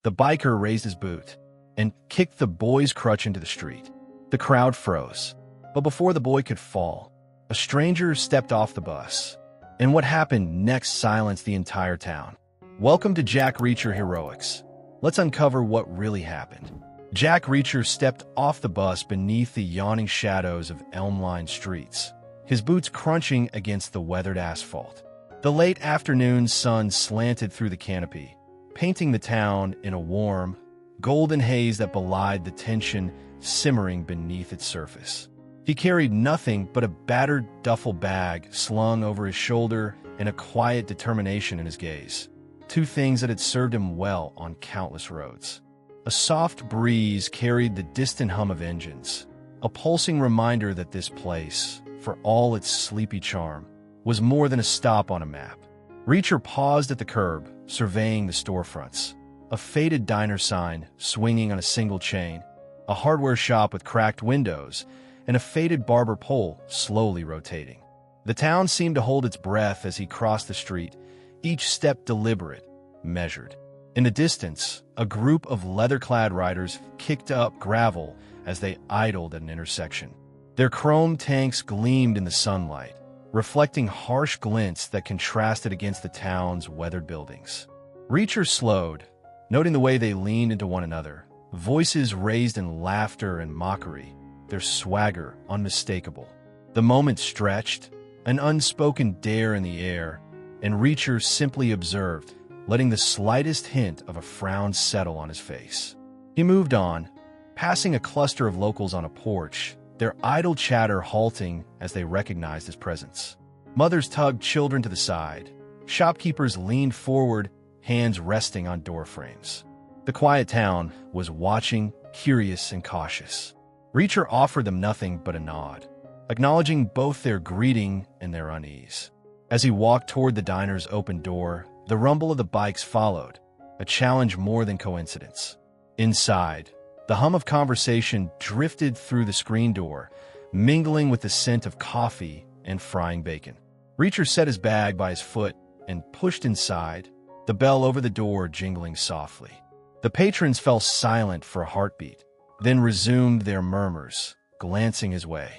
The biker raised his boot and kicked the boy's crutch into the street. The crowd froze, but before the boy could fall, a stranger stepped off the bus. And what happened next silenced the entire town. Welcome to Jack Reacher Heroics. Let's uncover what really happened. Jack Reacher stepped off the bus beneath the yawning shadows of elm-lined streets, his boots crunching against the weathered asphalt. The late afternoon sun slanted through the canopy, painting the town in a warm, golden haze that belied the tension simmering beneath its surface. He carried nothing but a battered duffel bag slung over his shoulder and a quiet determination in his gaze, two things that had served him well on countless roads. A soft breeze carried the distant hum of engines, a pulsing reminder that this place, for all its sleepy charm, was more than a stop on a map. Reacher paused at the curb, surveying the storefronts. A faded diner sign swinging on a single chain, a hardware shop with cracked windows, and a faded barber pole slowly rotating. The town seemed to hold its breath as he crossed the street, each step deliberate, measured. In the distance, a group of leather-clad riders kicked up gravel as they idled at an intersection. Their chrome tanks gleamed in the sunlight, reflecting harsh glints that contrasted against the town's weathered buildings. Reacher slowed, noting the way they leaned into one another, voices raised in laughter and mockery, their swagger unmistakable. The moment stretched, an unspoken dare in the air, and Reacher simply observed, letting the slightest hint of a frown settle on his face. He moved on, passing a cluster of locals on a porch, their idle chatter halting as they recognized his presence. Mothers tugged children to the side. Shopkeepers leaned forward, hands resting on door frames. The quiet town was watching, curious and cautious. Reacher offered them nothing but a nod, acknowledging both their greeting and their unease. As he walked toward the diner's open door, the rumble of the bikes followed, a challenge more than coincidence. Inside, the hum of conversation drifted through the screen door, mingling with the scent of coffee and frying bacon. Reacher set his bag by his foot and pushed inside, the bell over the door jingling softly. The patrons fell silent for a heartbeat, then resumed their murmurs, glancing his way.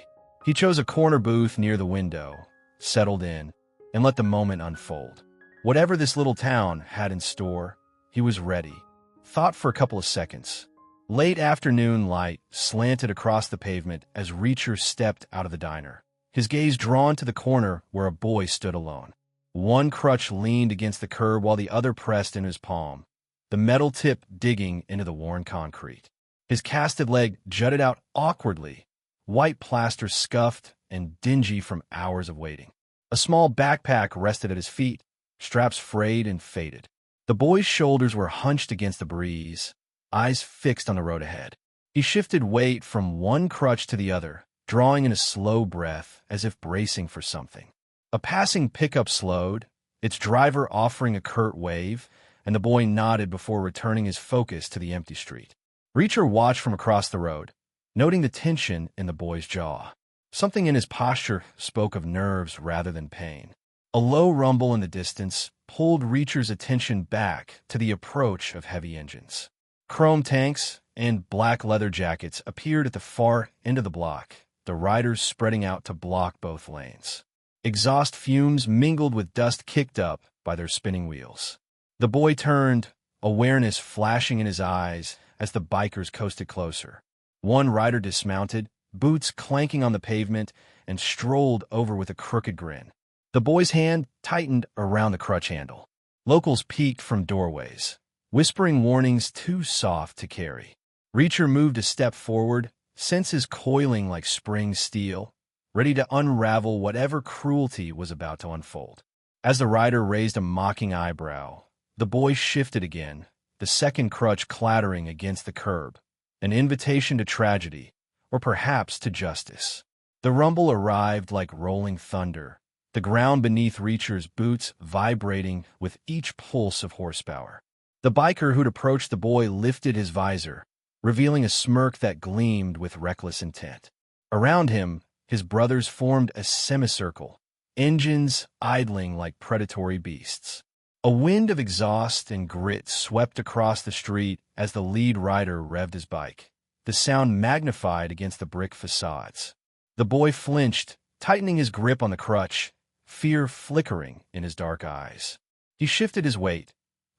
He chose a corner booth near the window, settled in, and let the moment unfold. Whatever this little town had in store, he was ready. Thought for a couple of seconds. Late afternoon light slanted across the pavement as Reacher stepped out of the diner, his gaze drawn to the corner where a boy stood alone. One crutch leaned against the curb while the other pressed in his palm, the metal tip digging into the worn concrete. His casted leg jutted out awkwardly, white plaster scuffed and dingy from hours of waiting. A small backpack rested at his feet, straps frayed and faded. The boy's shoulders were hunched against the breeze, eyes fixed on the road ahead. He shifted weight from one crutch to the other, drawing in a slow breath as if bracing for something. A passing pickup slowed, its driver offering a curt wave, and the boy nodded before returning his focus to the empty street. Reacher watched from across the road, noting the tension in the boy's jaw. Something in his posture spoke of nerves rather than pain. A low rumble in the distance pulled Reacher's attention back to the approach of heavy engines. Chrome tanks and black leather jackets appeared at the far end of the block, the riders spreading out to block both lanes. Exhaust fumes mingled with dust kicked up by their spinning wheels. The boy turned, awareness flashing in his eyes as the bikers coasted closer. One rider dismounted, boots clanking on the pavement, and strolled over with a crooked grin. The boy's hand tightened around the crutch handle. Locals peeked from doorways, whispering warnings too soft to carry. Reacher moved a step forward, senses coiling like spring steel, ready to unravel whatever cruelty was about to unfold. As the rider raised a mocking eyebrow, the boy shifted again, the second crutch clattering against the curb, an invitation to tragedy, or perhaps to justice. The rumble arrived like rolling thunder, the ground beneath Reacher's boots vibrating with each pulse of horsepower. The biker who'd approached the boy lifted his visor, revealing a smirk that gleamed with reckless intent. Around him, his brothers formed a semicircle, engines idling like predatory beasts. A wind of exhaust and grit swept across the street as the lead rider revved his bike, the sound magnified against the brick facades. The boy flinched, tightening his grip on the crutch, fear flickering in his dark eyes. He shifted his weight,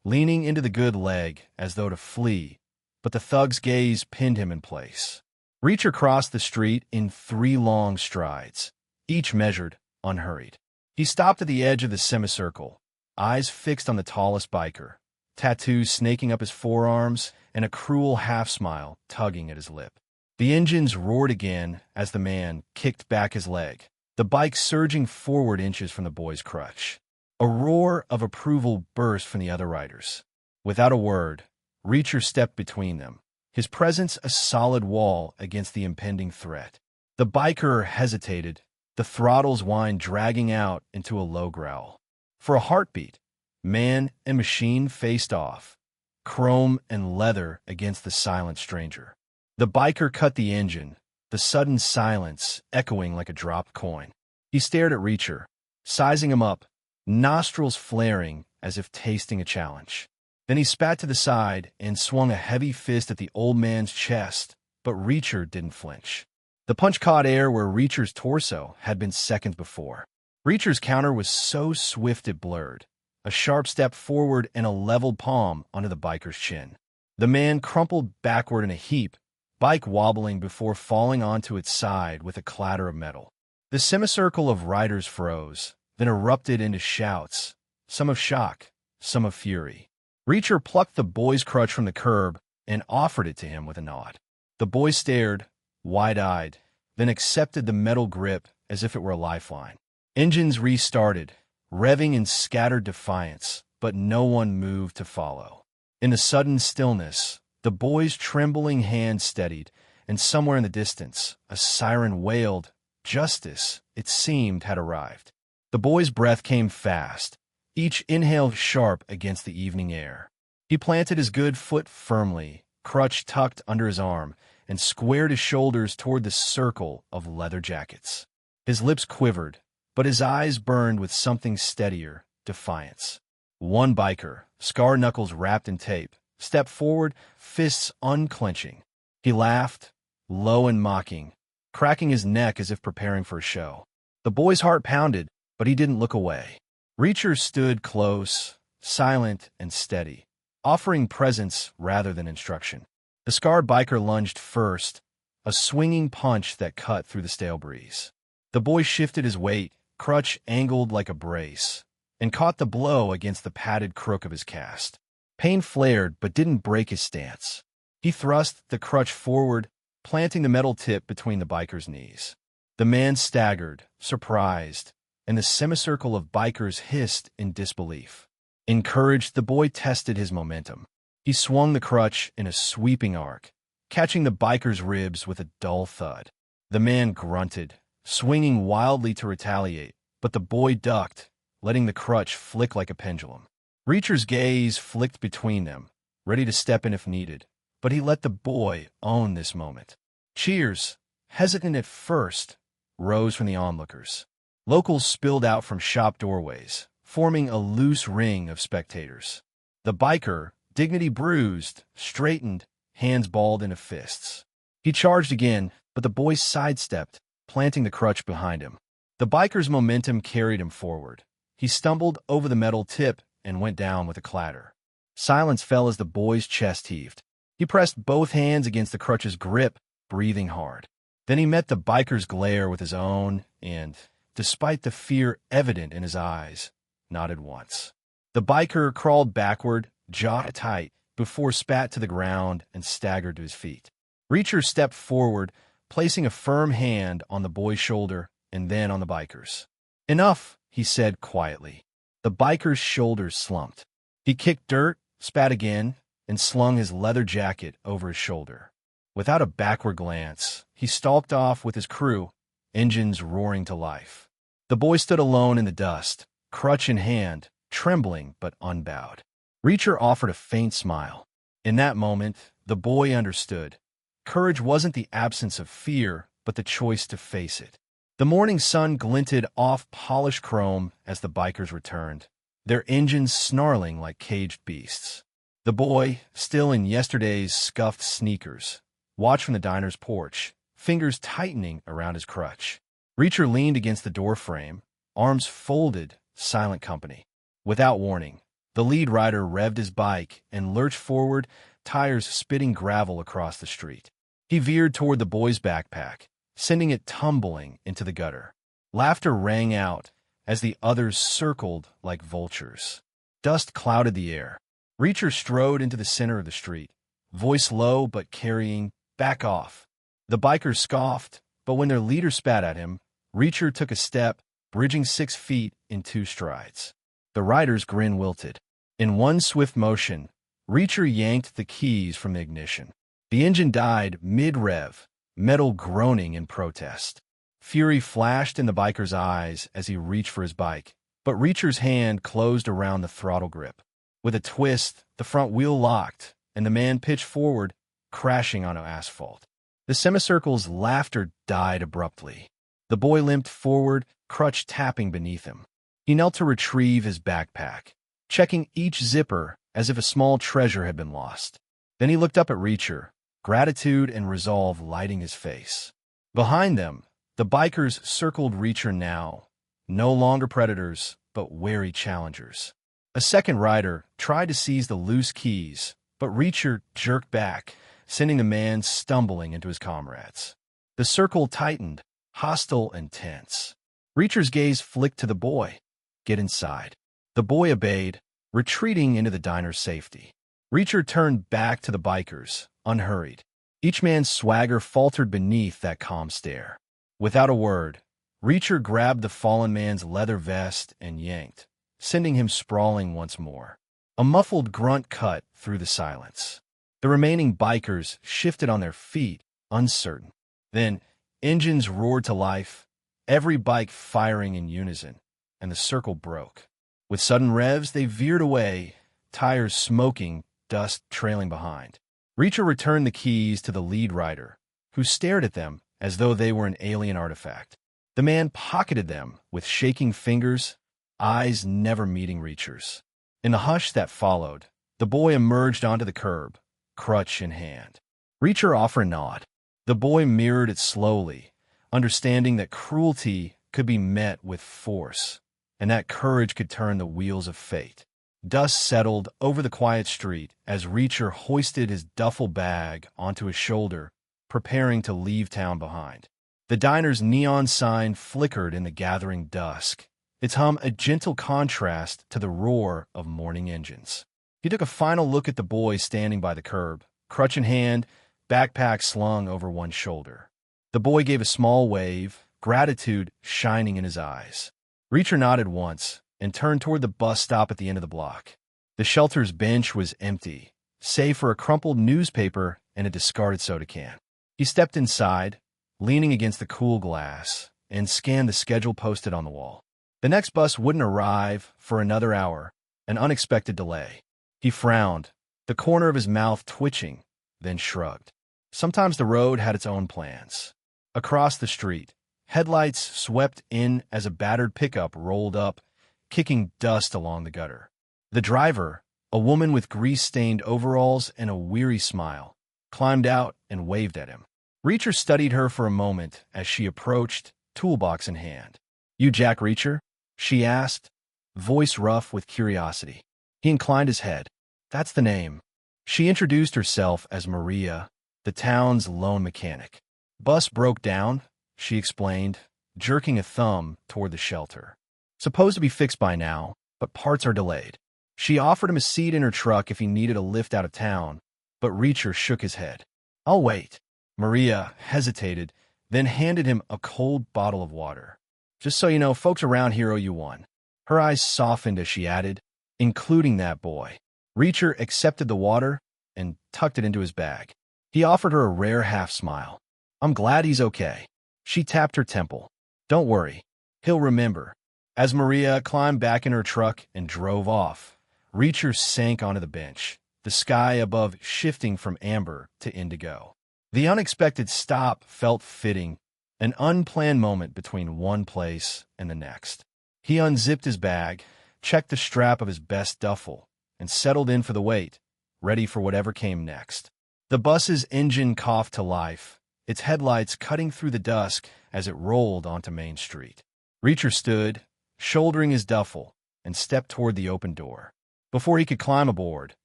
leaning into the good leg as though to flee, but the thug's gaze pinned him in place. Reacher crossed the street in 3 long strides, each measured, unhurried. He stopped at the edge of the semicircle, eyes fixed on the tallest biker, tattoos snaking up his forearms and a cruel half-smile tugging at his lip. The engines roared again as the man kicked back his leg, the bike surging forward inches from the boy's crutch. A roar of approval burst from the other riders. Without a word, Reacher stepped between them, his presence a solid wall against the impending threat. The biker hesitated, the throttle's whine dragging out into a low growl. For a heartbeat, man and machine faced off, chrome and leather against the silent stranger. The biker cut the engine, the sudden silence echoing like a dropped coin. He stared at Reacher, sizing him up, nostrils flaring as if tasting a challenge. Then he spat to the side and swung a heavy fist at the old man's chest, but Reacher didn't flinch. The punch caught air where Reacher's torso had been seconds before. Reacher's counter was so swift it blurred, a sharp step forward and a leveled palm onto the biker's chin. The man crumpled backward in a heap, bike wobbling before falling onto its side with a clatter of metal. The semicircle of riders froze, then erupted into shouts, some of shock, some of fury. Reacher plucked the boy's crutch from the curb and offered it to him with a nod. The boy stared, wide-eyed, then accepted the metal grip as if it were a lifeline. Engines restarted, revving in scattered defiance, but no one moved to follow. In the sudden stillness, the boy's trembling hand steadied, and somewhere in the distance, a siren wailed. Justice, it seemed, had arrived. The boy's breath came fast, each inhale sharp against the evening air. He planted his good foot firmly, crutch tucked under his arm, and squared his shoulders toward the circle of leather jackets. His lips quivered, but his eyes burned with something steadier, defiance. One biker, scar knuckles wrapped in tape, stepped forward, fists unclenching. He laughed, low and mocking, cracking his neck as if preparing for a show. The boy's heart pounded, but he didn't look away. Reacher stood close, silent and steady, offering presence rather than instruction. The scarred biker lunged first, a swinging punch that cut through the stale breeze. The boy shifted his weight, crutch angled like a brace, and caught the blow against the padded crook of his cast. Pain flared but didn't break his stance. He thrust the crutch forward, planting the metal tip between the biker's knees. The man staggered, surprised, and the semicircle of bikers hissed in disbelief. Encouraged, the boy tested his momentum. He swung the crutch in a sweeping arc, catching the biker's ribs with a dull thud. The man grunted, swinging wildly to retaliate, but the boy ducked, letting the crutch flick like a pendulum. Reacher's gaze flicked between them, ready to step in if needed, but he let the boy own this moment. Cheers, hesitant at first, rose from the onlookers. Locals spilled out from shop doorways, forming a loose ring of spectators. The biker, dignity bruised, straightened, hands balled into fists. He charged again, but the boy sidestepped, planting the crutch behind him. The biker's momentum carried him forward. He stumbled over the metal tip and went down with a clatter. Silence fell as the boy's chest heaved. He pressed both hands against the crutch's grip, breathing hard. Then he met the biker's glare with his own and, despite the fear evident in his eyes, nodded once. The biker crawled backward, jaw tight, before spat to the ground and staggered to his feet. Reacher stepped forward, placing a firm hand on the boy's shoulder and then on the biker's. "Enough," he said quietly. The biker's shoulders slumped. He kicked dirt, spat again, and slung his leather jacket over his shoulder. Without a backward glance, he stalked off with his crew, engines roaring to life. The boy stood alone in the dust, crutch in hand, trembling but unbowed. Reacher offered a faint smile. In that moment, the boy understood. Courage wasn't the absence of fear, but the choice to face it. The morning sun glinted off polished chrome as the bikers returned, their engines snarling like caged beasts. The boy, still in yesterday's scuffed sneakers, watched from the diner's porch, fingers tightening around his crutch. Reacher leaned against the doorframe, arms folded, silent company. Without warning, the lead rider revved his bike and lurched forward, tires spitting gravel across the street. He veered toward the boy's backpack, sending it tumbling into the gutter. Laughter rang out as the others circled like vultures. Dust clouded the air. Reacher strode into the center of the street, voice low but carrying, "Back off." The bikers scoffed, but when their leader spat at him, Reacher took a step, bridging 6 feet in 2 strides. The rider's grin wilted. In one swift motion, Reacher yanked the keys from the ignition. The engine died mid-rev, metal groaning in protest. Fury flashed in the biker's eyes as he reached for his bike, but Reacher's hand closed around the throttle grip. With a twist, the front wheel locked, and the man pitched forward, crashing onto asphalt. The semicircle's laughter died abruptly. The boy limped forward, crutch tapping beneath him. He knelt to retrieve his backpack, checking each zipper as if a small treasure had been lost. Then he looked up at Reacher, gratitude and resolve lighting his face. Behind them, the bikers circled Reacher now, no longer predators, but wary challengers. A second rider tried to seize the loose keys, but Reacher jerked back, sending the man stumbling into his comrades. The circle tightened, hostile and tense. Reacher's gaze flicked to the boy. "Get inside." The boy obeyed, retreating into the diner's safety. Reacher turned back to the bikers, unhurried. Each man's swagger faltered beneath that calm stare. Without a word, Reacher grabbed the fallen man's leather vest and yanked, sending him sprawling once more. A muffled grunt cut through the silence. The remaining bikers shifted on their feet, uncertain. Then, engines roared to life, every bike firing in unison, and the circle broke. With sudden revs, they veered away, tires smoking, dust trailing behind. Reacher returned the keys to the lead rider, who stared at them as though they were an alien artifact. The man pocketed them with shaking fingers, eyes never meeting Reacher's. In the hush that followed, the boy emerged onto the curb, crutch in hand. Reacher offered a nod. The boy mirrored it slowly, understanding that cruelty could be met with force, and that courage could turn the wheels of fate. Dust settled over the quiet street as Reacher hoisted his duffel bag onto his shoulder, preparing to leave town behind. The diner's neon sign flickered in the gathering dusk, its hum a gentle contrast to the roar of morning engines. He took a final look at the boy standing by the curb, crutch in hand, backpack slung over one shoulder. The boy gave a small wave, gratitude shining in his eyes. Reacher nodded once and turned toward the bus stop at the end of the block. The shelter's bench was empty, save for a crumpled newspaper and a discarded soda can. He stepped inside, leaning against the cool glass, and scanned the schedule posted on the wall. The next bus wouldn't arrive for another hour, an unexpected delay. He frowned, the corner of his mouth twitching, then shrugged. Sometimes the road had its own plans. Across the street, headlights swept in as a battered pickup rolled up, kicking dust along the gutter. The driver, a woman with grease-stained overalls and a weary smile, climbed out and waved at him. Reacher studied her for a moment as she approached, toolbox in hand. "You Jack Reacher?" she asked, voice rough with curiosity. He inclined his head. "That's the name." She introduced herself as Maria, the town's lone mechanic. "Bus broke down," she explained, jerking a thumb toward the shelter. "Supposed to be fixed by now, but parts are delayed." She offered him a seat in her truck if he needed a lift out of town, but Reacher shook his head. "I'll wait." Maria hesitated, then handed him a cold bottle of water. "Just so you know, folks around here owe you one." Her eyes softened as she added, "including that boy." Reacher accepted the water and tucked it into his bag. He offered her a rare half-smile. "I'm glad he's okay." She tapped her temple. "Don't worry. He'll remember." As Maria climbed back in her truck and drove off, Reacher sank onto the bench, the sky above shifting from amber to indigo. The unexpected stop felt fitting, an unplanned moment between one place and the next. He unzipped his bag, checked the strap of his best duffel, and settled in for the wait, ready for whatever came next. The bus's engine coughed to life, its headlights cutting through the dusk as it rolled onto Main Street. Reacher stood, shouldering his duffel, and stepped toward the open door. Before he could climb aboard,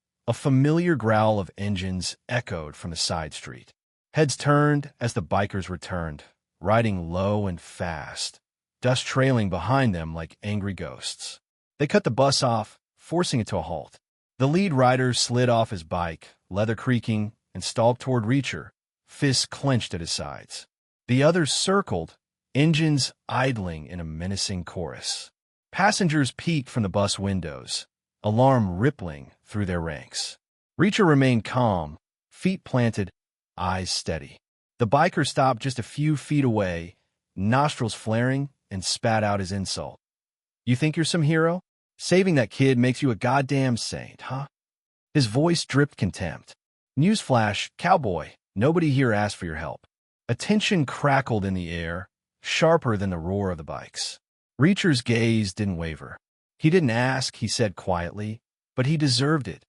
a familiar growl of engines echoed from the side street. Heads turned as the bikers returned, riding low and fast, dust trailing behind them like angry ghosts. They cut the bus off, forcing it to a halt. The lead rider slid off his bike, leather creaking, and stalked toward Reacher, fists clenched at his sides. The others circled, engines idling in a menacing chorus. Passengers peeked from the bus windows, alarm rippling through their ranks. Reacher remained calm, feet planted, eyes steady. The biker stopped just a few feet away, nostrils flaring, and spat out his insult. "You think you're some hero? Saving that kid makes you a goddamn saint, huh?" His voice dripped contempt. "Newsflash, cowboy, nobody here asked for your help." A tension crackled in the air, sharper than the roar of the bikes. Reacher's gaze didn't waver. "He didn't ask," he said quietly, "but he deserved it."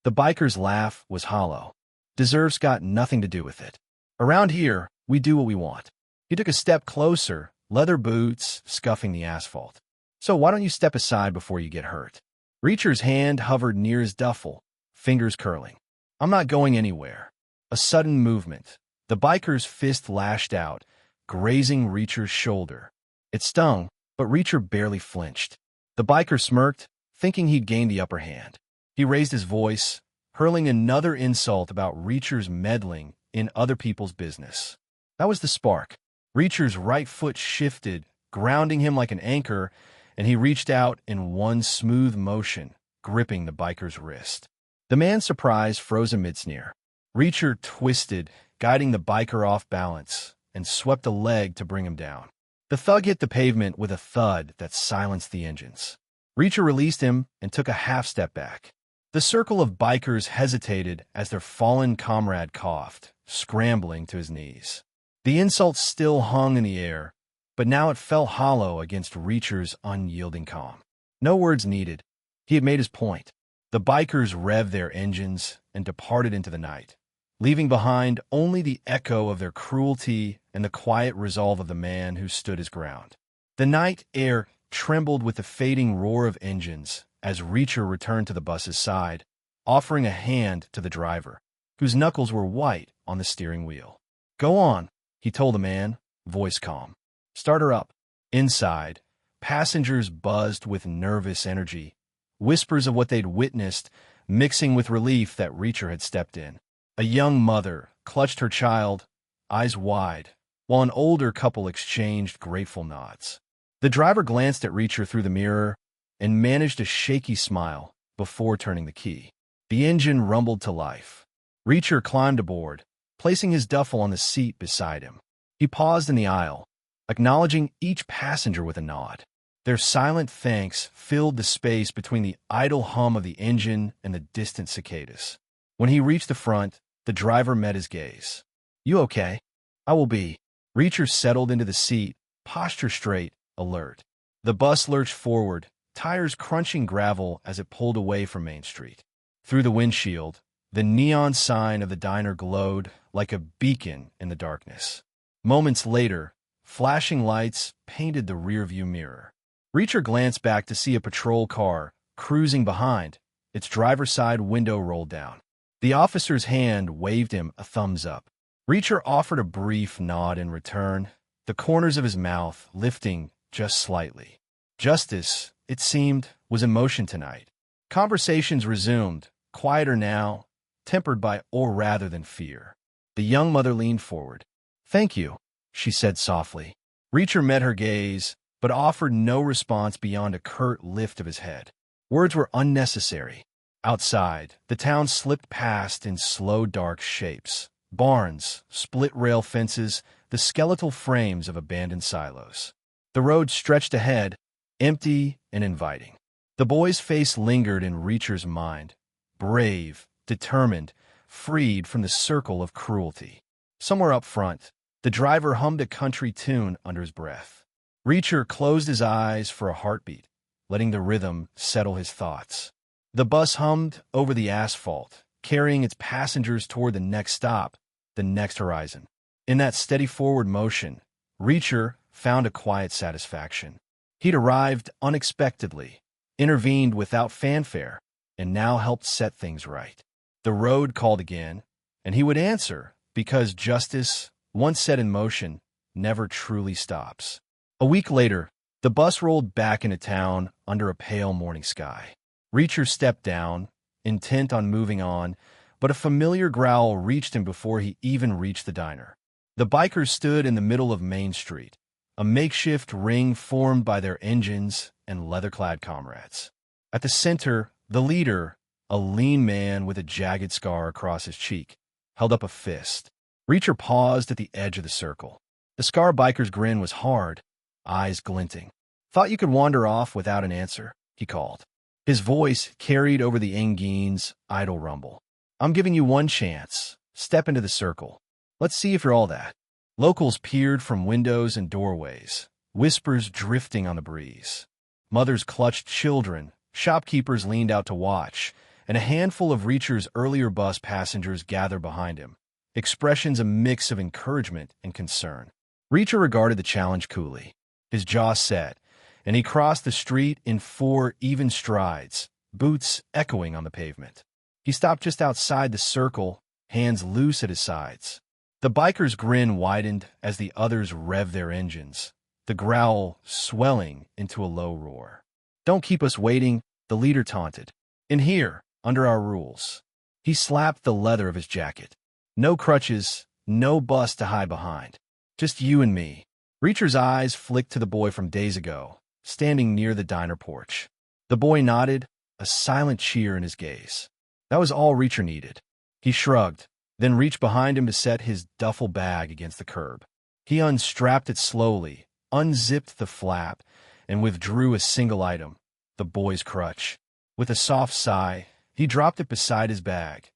The biker's laugh was hollow. "Deserve's got nothing to do with it. Around here, we do what we want." He took a step closer, leather boots scuffing the asphalt. "So why don't you step aside before you get hurt?" Reacher's hand hovered near his duffel, fingers curling. "I'm not going anywhere." A sudden movement. The biker's fist lashed out, grazing Reacher's shoulder. It stung, but Reacher barely flinched. The biker smirked, thinking he'd gained the upper hand. He raised his voice, hurling another insult about Reacher's meddling in other people's business. That was the spark. Reacher's right foot shifted, grounding him like an anchor, and he reached out in one smooth motion, gripping the biker's wrist. The man's surprise froze a mid-sneer. Reacher twisted, guiding the biker off balance, and swept a leg to bring him down. The thug hit the pavement with a thud that silenced the engines. Reacher released him and took a half-step back. The circle of bikers hesitated as their fallen comrade coughed, scrambling to his knees. The insult still hung in the air, but now it fell hollow against Reacher's unyielding calm. No words needed. He had made his point. The bikers revved their engines and departed into the night, leaving behind only the echo of their cruelty and the quiet resolve of the man who stood his ground. The night air trembled with the fading roar of engines as Reacher returned to the bus's side, offering a hand to the driver, whose knuckles were white on the steering wheel. "Go on," he told the man, voice calm. "Start her up." Inside, passengers buzzed with nervous energy, whispers of what they'd witnessed mixing with relief that Reacher had stepped in. A young mother clutched her child, eyes wide, while an older couple exchanged grateful nods. The driver glanced at Reacher through the mirror and managed a shaky smile before turning the key. The engine rumbled to life. Reacher climbed aboard, placing his duffel on the seat beside him. He paused in the aisle, acknowledging each passenger with a nod. Their silent thanks filled the space between the idle hum of the engine and the distant cicadas. When he reached the front, the driver met his gaze. "You okay?" "I will be." Reacher settled into the seat, posture straight, alert. The bus lurched forward, tires crunching gravel as it pulled away from Main Street. Through the windshield, the neon sign of the diner glowed like a beacon in the darkness. Moments later, flashing lights painted the rearview mirror. Reacher glanced back to see a patrol car cruising behind, its driver's side window rolled down. The officer's hand waved him a thumbs up. Reacher offered a brief nod in return, the corners of his mouth lifting just slightly. Justice, it seemed, was in motion tonight. Conversations resumed, quieter now, tempered by awe rather than fear. The young mother leaned forward. "Thank you," she said softly. Reacher met her gaze, but offered no response beyond a curt lift of his head. Words were unnecessary. Outside, the town slipped past in slow, dark shapes. Barns, split-rail fences, the skeletal frames of abandoned silos. The road stretched ahead, empty and inviting. The boy's face lingered in Reacher's mind, brave, determined, freed from the circle of cruelty. Somewhere up front, the driver hummed a country tune under his breath. Reacher closed his eyes for a heartbeat, letting the rhythm settle his thoughts. The bus hummed over the asphalt, carrying its passengers toward the next stop, the next horizon. In that steady forward motion, Reacher found a quiet satisfaction. He'd arrived unexpectedly, intervened without fanfare, and now helped set things right. The road called again, and he would answer, because justice, once set in motion, never truly stops. A week later, the bus rolled back into town under a pale morning sky. Reacher stepped down, intent on moving on, but a familiar growl reached him before he even reached the diner. The bikers stood in the middle of Main Street, a makeshift ring formed by their engines and leather-clad comrades. At the center, the leader, a lean man with a jagged scar across his cheek, held up a fist. Reacher paused at the edge of the circle. The scar biker's grin was hard, eyes glinting. "Thought you could wander off without an answer," he called. His voice carried over the Engine's idle rumble. "I'm giving you one chance. Step into the circle. Let's see if you're all that." Locals peered from windows and doorways, whispers drifting on the breeze. Mothers clutched children, shopkeepers leaned out to watch, and a handful of Reacher's earlier bus passengers gathered behind him, expressions a mix of encouragement and concern. Reacher regarded the challenge coolly. His jaw set, and he crossed the street in 4 even strides, boots echoing on the pavement. He stopped just outside the circle, hands loose at his sides. The biker's grin widened as the others revved their engines, the growl swelling into a low roar. "Don't keep us waiting," the leader taunted. "In here, under our rules." He slapped the leather of his jacket. "No crutches, no bus to hide behind. Just you and me." Reacher's eyes flicked to the boy from days ago, standing near the diner porch. The boy nodded, a silent cheer in his gaze. That was all Reacher needed. He shrugged, then reached behind him to set his duffel bag against the curb. He unstrapped it slowly, unzipped the flap, and withdrew a single item, the boy's crutch. With a soft sigh, he dropped it beside his bag,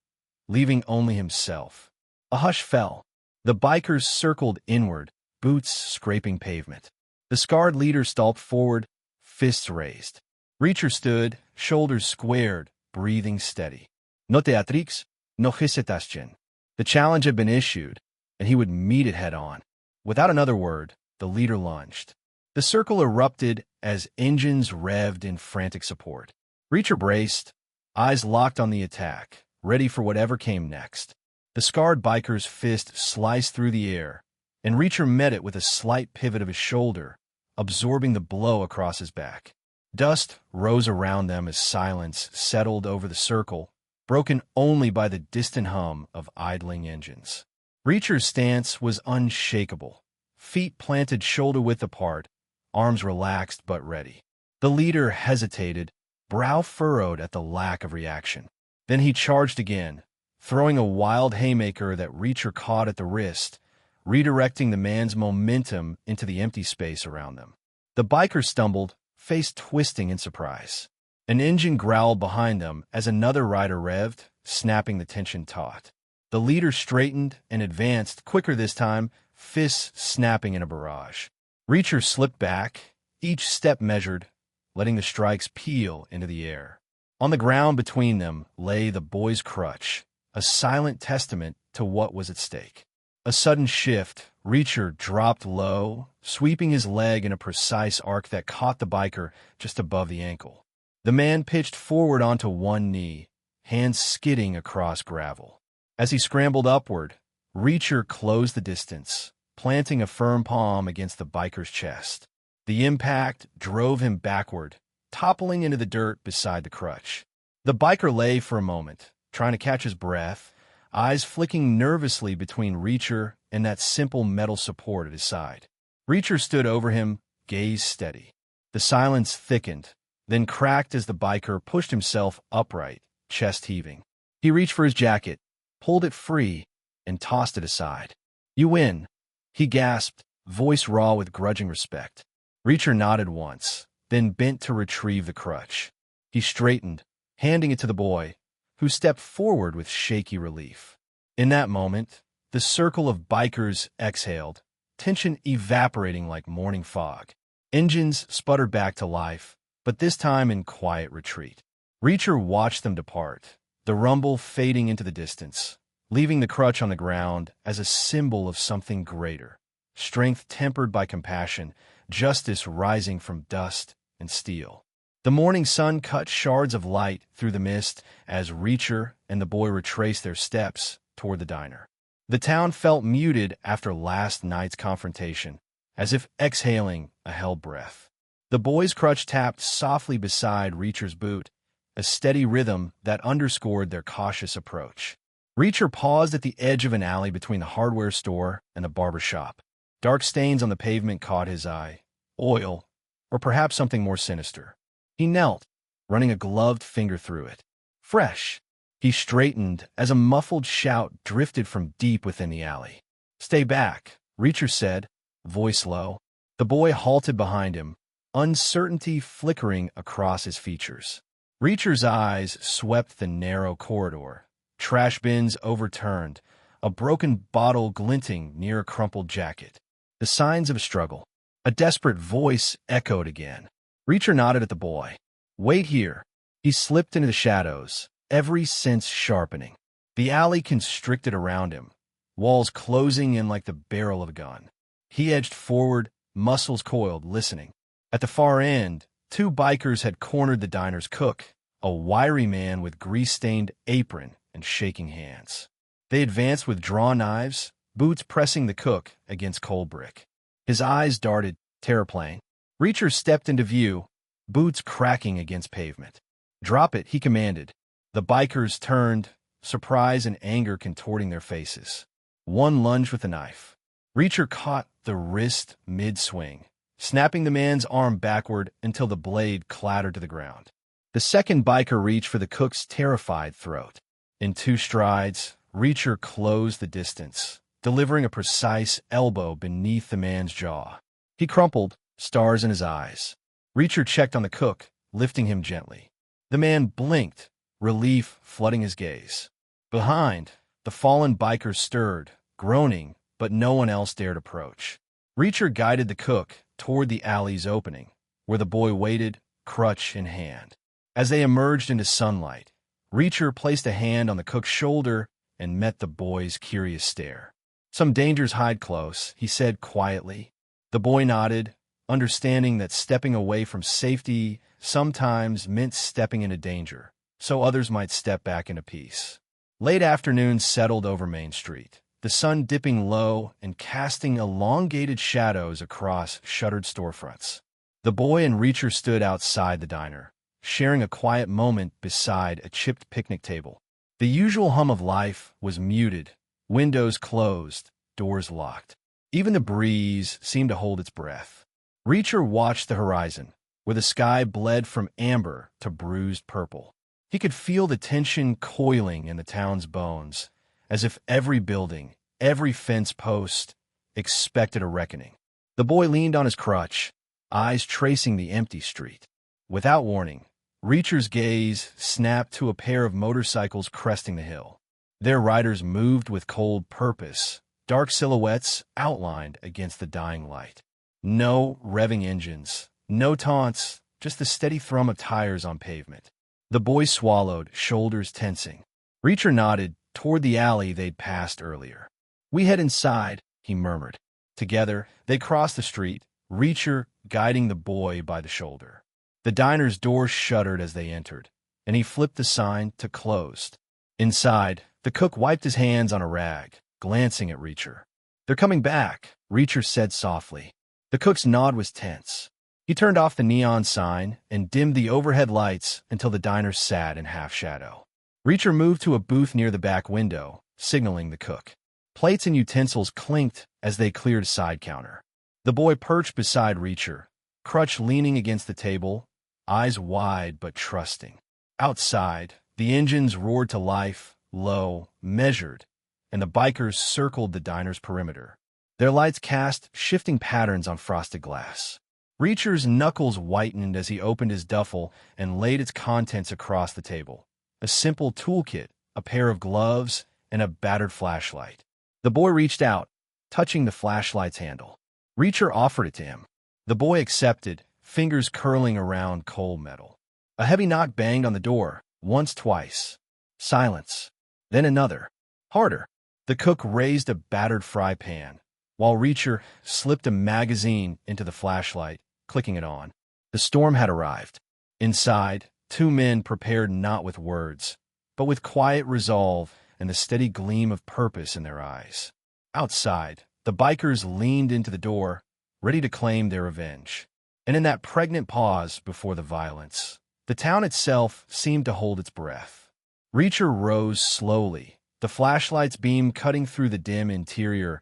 leaving only himself. A hush fell. The bikers circled inward, boots scraping pavement. The scarred leader stalked forward, fists raised. Reacher stood, shoulders squared, breathing steady. "No teatrix, no hesitation." The challenge had been issued, and he would meet it head-on. Without another word, the leader lunged. The circle erupted as engines revved in frantic support. Reacher braced, eyes locked on the attack, ready for whatever came next. The scarred biker's fist sliced through the air, and Reacher met it with a slight pivot of his shoulder, absorbing the blow across his back. Dust rose around them as silence settled over the circle, broken only by the distant hum of idling engines. Reacher's stance was unshakable, feet planted shoulder-width apart, arms relaxed but ready. The leader hesitated, brow furrowed at the lack of reaction. Then he charged again, throwing a wild haymaker that Reacher caught at the wrist, redirecting the man's momentum into the empty space around them. The biker stumbled, face twisting in surprise. An engine growled behind them as another rider revved, snapping the tension taut. The leader straightened and advanced, quicker this time, fists snapping in a barrage. Reacher slipped back, each step measured, letting the strikes peel into the air. On the ground between them lay the boy's crutch, a silent testament to what was at stake. A sudden shift, Reacher dropped low, sweeping his leg in a precise arc that caught the biker just above the ankle. The man pitched forward onto one knee, hands skidding across gravel. As he scrambled upward, Reacher closed the distance, planting a firm palm against the biker's chest. The impact drove him backward, toppling into the dirt beside the crutch. The biker lay for a moment, trying to catch his breath, eyes flicking nervously between Reacher and that simple metal support at his side. Reacher stood over him, gaze steady. The silence thickened, then cracked as the biker pushed himself upright, chest heaving. He reached for his jacket, pulled it free, and tossed it aside. "You win," he gasped, voice raw with grudging respect. Reacher nodded once, then bent to retrieve the crutch. He straightened, handing it to the boy, who stepped forward with shaky relief. In that moment, the circle of bikers exhaled, tension evaporating like morning fog. Engines sputtered back to life, but this time in quiet retreat. Reacher watched them depart, the rumble fading into the distance, leaving the crutch on the ground as a symbol of something greater. Strength tempered by compassion, justice rising from dust and steel. The morning sun cut shards of light through the mist as Reacher and the boy retraced their steps toward the diner. The town felt muted after last night's confrontation, as if exhaling a held breath. The boy's crutch tapped softly beside Reacher's boot, a steady rhythm that underscored their cautious approach. Reacher paused at the edge of an alley between the hardware store and the barber shop. Dark stains on the pavement caught his eye. Oil, or perhaps something more sinister. He knelt, running a gloved finger through it. Fresh. He straightened as a muffled shout drifted from deep within the alley. "Stay back," Reacher said, voice low. The boy halted behind him, uncertainty flickering across his features. Reacher's eyes swept the narrow corridor, trash bins overturned, a broken bottle glinting near a crumpled jacket. The signs of a struggle. A desperate voice echoed again. Reacher nodded at the boy. "Wait here." He slipped into the shadows, every sense sharpening. The alley constricted around him, walls closing in like the barrel of a gun. He edged forward, muscles coiled, listening. At the far end, two bikers had cornered the diner's cook, a wiry man with grease-stained apron and shaking hands. They advanced with drawn knives, boots pressing the cook against cold brick. His eyes darted, terraplane. Reacher stepped into view, boots cracking against pavement. "Drop it," he commanded. The bikers turned, surprise and anger contorting their faces. One lunged with a knife. Reacher caught the wrist mid-swing, snapping the man's arm backward until the blade clattered to the ground. The second biker reached for the cook's terrified throat. In two strides, Reacher closed the distance, delivering a precise elbow beneath the man's jaw. He crumpled, stars in his eyes. Reacher checked on the cook, lifting him gently. The man blinked, relief flooding his gaze. Behind, the fallen biker stirred, groaning, but no one else dared approach. Reacher guided the cook toward the alley's opening, where the boy waited, crutch in hand. As they emerged into sunlight, Reacher placed a hand on the cook's shoulder and met the boy's curious stare. "Some dangers hide close," he said quietly. The boy nodded, understanding that stepping away from safety sometimes meant stepping into danger, so others might step back into peace. Late afternoon settled over Main Street, the sun dipping low and casting elongated shadows across shuttered storefronts. The boy and Reacher stood outside the diner, sharing a quiet moment beside a chipped picnic table. The usual hum of life was muted, windows closed, doors locked. Even the breeze seemed to hold its breath. Reacher watched the horizon, where the sky bled from amber to bruised purple. He could feel the tension coiling in the town's bones, as if every building, every fence post, expected a reckoning. The boy leaned on his crutch, eyes tracing the empty street. Without warning, Reacher's gaze snapped to a pair of motorcycles cresting the hill. Their riders moved with cold purpose, dark silhouettes outlined against the dying light. No revving engines, no taunts, just the steady thrum of tires on pavement. The boy swallowed, shoulders tensing. Reacher nodded toward the alley they'd passed earlier. "We head inside," he murmured. Together, they crossed the street, Reacher guiding the boy by the shoulder. The diner's door shuddered as they entered, and he flipped the sign to closed. Inside, the cook wiped his hands on a rag, glancing at Reacher. "They're coming back," Reacher said softly. The cook's nod was tense. He turned off the neon sign and dimmed the overhead lights until the diner sat in half shadow. Reacher moved to a booth near the back window, signaling the cook. Plates and utensils clinked as they cleared a side counter. The boy perched beside Reacher, crutch leaning against the table, eyes wide but trusting. Outside, the engines roared to life, low, measured, and the bikers circled the diner's perimeter. Their lights cast shifting patterns on frosted glass. Reacher's knuckles whitened as he opened his duffel and laid its contents across the table. A simple toolkit, a pair of gloves, and a battered flashlight. The boy reached out, touching the flashlight's handle. Reacher offered it to him. The boy accepted, fingers curling around cold metal. A heavy knock banged on the door, once, twice. Silence. Then another. Harder. The cook raised a battered fry pan, while Reacher slipped a magazine into the flashlight, clicking it on. The storm had arrived. Inside, two men prepared not with words, but with quiet resolve and the steady gleam of purpose in their eyes. Outside, the bikers leaned into the door, ready to claim their revenge. And in that pregnant pause before the violence, the town itself seemed to hold its breath. Reacher rose slowly, the flashlight's beam cutting through the dim interior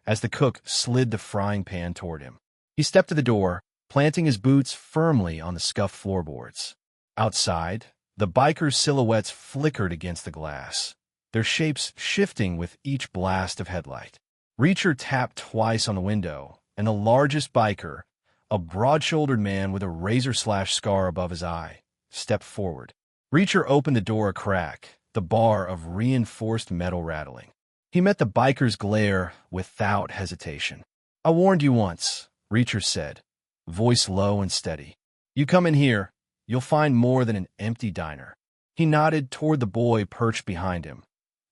as the cook slid the frying pan toward him. He stepped to the door, planting his boots firmly on the scuffed floorboards. Outside, the bikers' silhouettes flickered against the glass, their shapes shifting with each blast of headlight. Reacher tapped twice on the window, and the largest biker, a broad-shouldered man with a razor-slash scar above his eye, stepped forward. Reacher opened the door a crack, the bar of reinforced metal rattling. He met the biker's glare without hesitation. "I warned you once," Reacher said, voice low and steady. "You come in here, you'll find more than an empty diner." He nodded toward the boy perched behind him.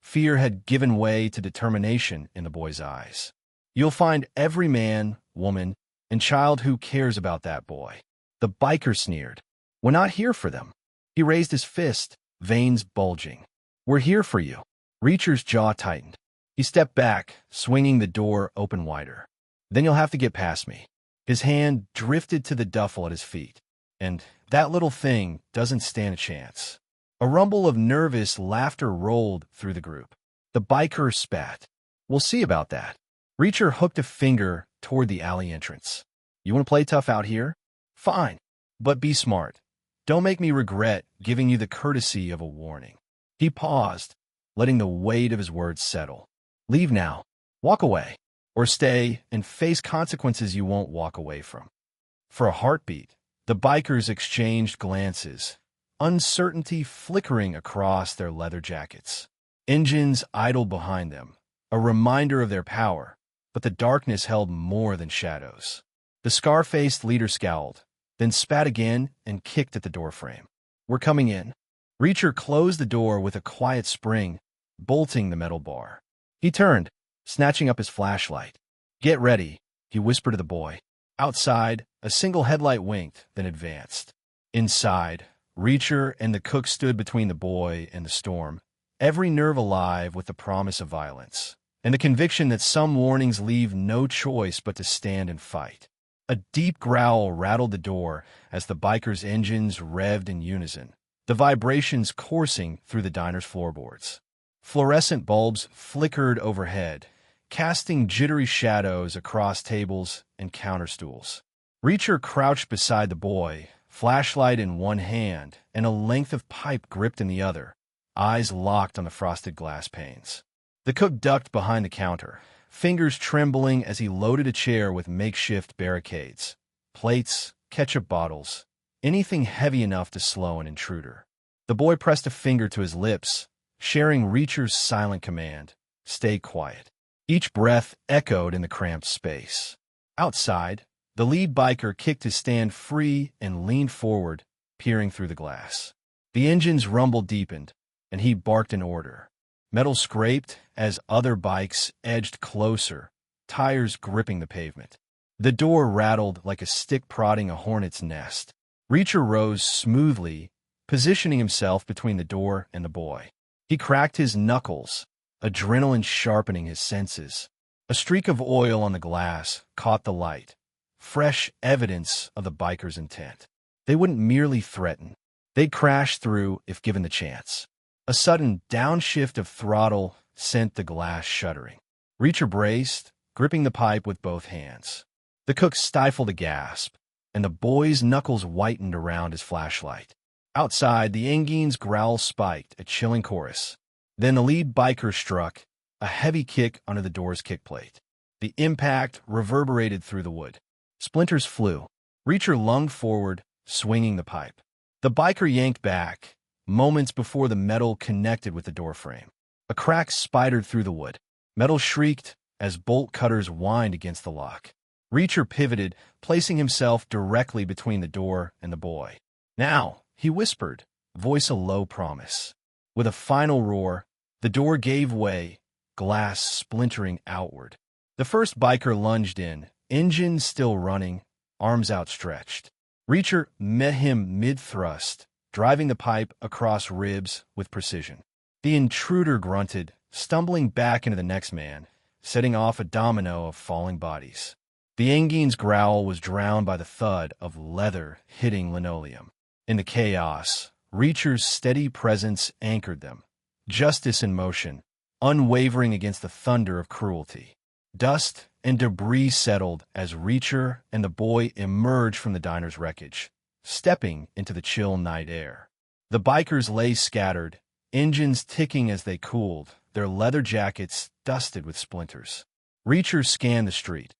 Fear had given way to determination in the boy's eyes. "You'll find every man, woman, and child who cares about that boy." The biker sneered. "We're not here for them." He raised his fist, veins bulging. "We're here for you." Reacher's jaw tightened. He stepped back, swinging the door open wider. "Then you'll have to get past me." His hand drifted to the duffel at his feet. "And that little thing doesn't stand a chance." A rumble of nervous laughter rolled through the group. The biker spat. "We'll see about that." Reacher hooked a finger toward the alley entrance. "You want to play tough out here? Fine. But be smart. Don't make me regret giving you the courtesy of a warning." He paused, letting the weight of his words settle. "Leave now. Walk away. Or stay and face consequences you won't walk away from." For a heartbeat, the bikers exchanged glances, uncertainty flickering across their leather jackets. Engines idled behind them, a reminder of their power, but the darkness held more than shadows. The scar-faced leader scowled, then spat again and kicked at the doorframe. "We're coming in." Reacher closed the door with a quiet spring, bolting the metal bar. He turned, snatching up his flashlight. "Get ready," he whispered to the boy. Outside, a single headlight winked, then advanced. Inside, Reacher and the cook stood between the boy and the storm, every nerve alive with the promise of violence, and the conviction that some warnings leave no choice but to stand and fight. A deep growl rattled the door as the bikers' engines revved in unison, the vibrations coursing through the diner's floorboards. Fluorescent bulbs flickered overhead, casting jittery shadows across tables and counterstools. Reacher crouched beside the boy, flashlight in one hand and a length of pipe gripped in the other, eyes locked on the frosted glass panes. The cook ducked behind the counter, fingers trembling as he loaded a chair with makeshift barricades, plates, ketchup bottles, anything heavy enough to slow an intruder. The boy pressed a finger to his lips, sharing Reacher's silent command, "Stay quiet." Each breath echoed in the cramped space. Outside, the lead biker kicked his stand free and leaned forward, peering through the glass. The engine's rumble deepened, and he barked an order. Metal scraped as other bikes edged closer, tires gripping the pavement. The door rattled like a stick prodding a hornet's nest. Reacher rose smoothly, positioning himself between the door and the boy. He cracked his knuckles, adrenaline sharpening his senses. A streak of oil on the glass caught the light, fresh evidence of the biker's intent. They wouldn't merely threaten. They'd crash through if given the chance. A sudden downshift of throttle sent the glass shuddering. Reacher braced, gripping the pipe with both hands. The cook stifled a gasp, and the boy's knuckles whitened around his flashlight. Outside, the engine's growl spiked, a chilling chorus. Then the lead biker struck, a heavy kick under the door's kickplate. The impact reverberated through the wood. Splinters flew. Reacher lunged forward, swinging the pipe. The biker yanked back, moments before the metal connected with the doorframe. A crack spidered through the wood. Metal shrieked as bolt cutters whined against the lock. Reacher pivoted, placing himself directly between the door and the boy. "Now," he whispered, voice a low promise. With a final roar, the door gave way, glass splintering outward. The first biker lunged in, engine still running, arms outstretched. Reacher met him mid-thrust, driving the pipe across ribs with precision. The intruder grunted, stumbling back into the next man, setting off a domino of falling bodies. The Engine's growl was drowned by the thud of leather hitting linoleum. In the chaos, Reacher's steady presence anchored them, justice in motion, unwavering against the thunder of cruelty. Dust and debris settled as Reacher and the boy emerged from the diner's wreckage, stepping into the chill night air. The bikers lay scattered, engines ticking as they cooled, their leather jackets dusted with splinters. Reacher scanned the street.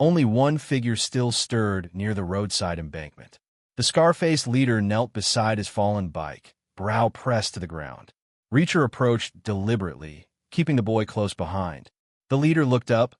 Only one figure still stirred near the roadside embankment. The scar-faced leader knelt beside his fallen bike, brow pressed to the ground. Reacher approached deliberately, keeping the boy close behind. The leader looked up,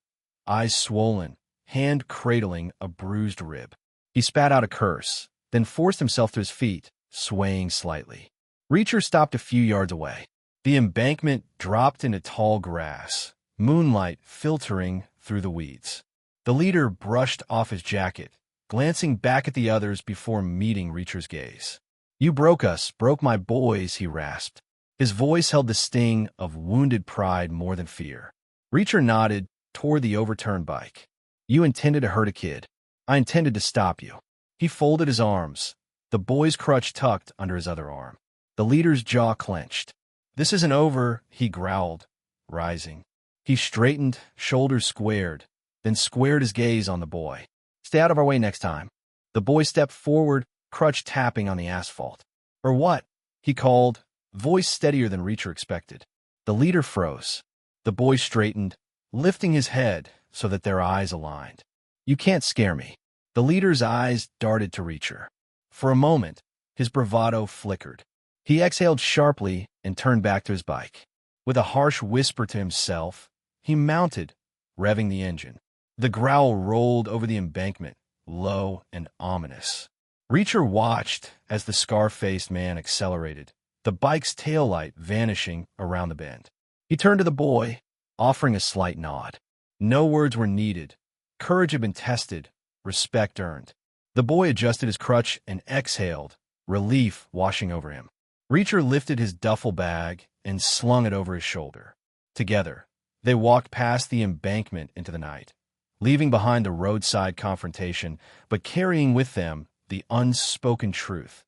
eyes swollen, hand cradling a bruised rib. He spat out a curse, then forced himself to his feet, swaying slightly. Reacher stopped a few yards away. The embankment dropped into tall grass, moonlight filtering through the weeds. The leader brushed off his jacket, glancing back at the others before meeting Reacher's gaze. "You broke us, broke my boys," he rasped. His voice held the sting of wounded pride more than fear. Reacher nodded toward the overturned bike. "You intended to hurt a kid. I intended to stop you." He folded his arms, the boy's crutch tucked under his other arm. The leader's jaw clenched. "This isn't over," he growled, rising. He straightened, shoulders squared, then squared his gaze on the boy. "Stay out of our way next time." The boy stepped forward, crutch tapping on the asphalt. "Or what?" he called, voice steadier than Reacher expected. The leader froze. The boy straightened, lifting his head so that their eyes aligned. "You can't scare me." The leader's eyes darted to Reacher. For a moment, his bravado flickered. He exhaled sharply and turned back to his bike. With a harsh whisper to himself, he mounted, revving the engine. The growl rolled over the embankment, low and ominous. Reacher watched as the scar-faced man accelerated, the bike's taillight vanishing around the bend. He turned to the boy, offering a slight nod. No words were needed. Courage had been tested, respect earned. The boy adjusted his crutch and exhaled, relief washing over him. Reacher lifted his duffel bag and slung it over his shoulder. Together, they walked past the embankment into the night, leaving behind the roadside confrontation, but carrying with them the unspoken truth.